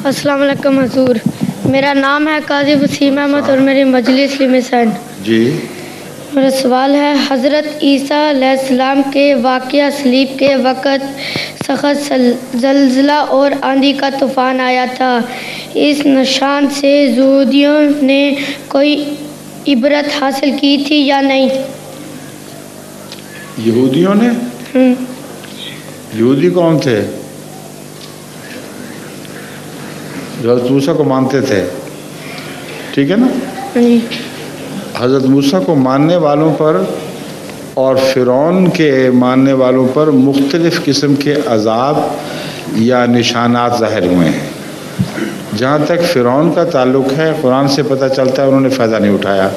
السلام علیکم حضور، میرا نام ہے قاضی وسیم احمد اور میری مجلس لمسن جی۔ میرا سوال ہے، حضرت عیسیٰ علیہ السلام کے واقعہ صلیب کے وقت سخت زلزلہ اور آندھی کا طوفان آیا تھا، اس نشان سے یہودیوں نے کوئی عبرت حاصل کی تھی یا نہیں؟ یہودیوں نے؟ یہودی کون تھے؟ جو حضرت موسیٰ کو مانتے تھے، ٹھیک ہے نا؟ حضرت موسیٰ کو ماننے والوں پر اور فرعون کے ماننے والوں پر مختلف قسم کے عذاب یا نشانات ظاہر ہوئے ہیں۔ جہاں تک فرعون کا تعلق ہے، قرآن سے پتہ چلتا ہے انہوں نے فائدہ نہیں اٹھایا۔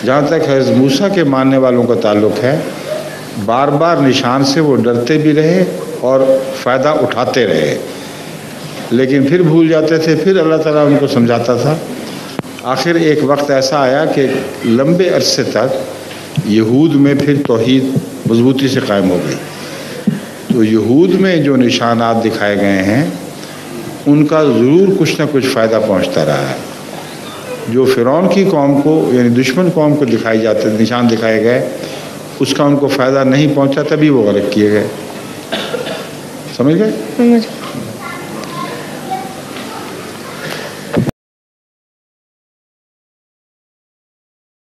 جہاں تک حضرت موسیٰ کے ماننے والوں کا تعلق ہے، بار بار نشان سے وہ ڈرتے بھی رہے اور فائدہ اٹھاتے رہے، لیکن پھر بھول جاتے تھے، پھر اللہ تعالیٰ ان کو سمجھاتا تھا۔ آخر ایک وقت ایسا آیا کہ لمبے عرصے تک یہود میں پھر توحید مضبوطی سے قائم ہو گئی۔ تو یہود میں جو نشانات دکھائے گئے ہیں ان کا ضرور کچھ نہ کچھ فائدہ پہنچتا رہا ہے۔ جو فرعون کی قوم کو یعنی دشمن قوم کو نشان دکھائے گئے، اس کا ان کو فائدہ نہیں پہنچا، تبھی وہ غرق کیے گئے۔ سمجھ گئے؟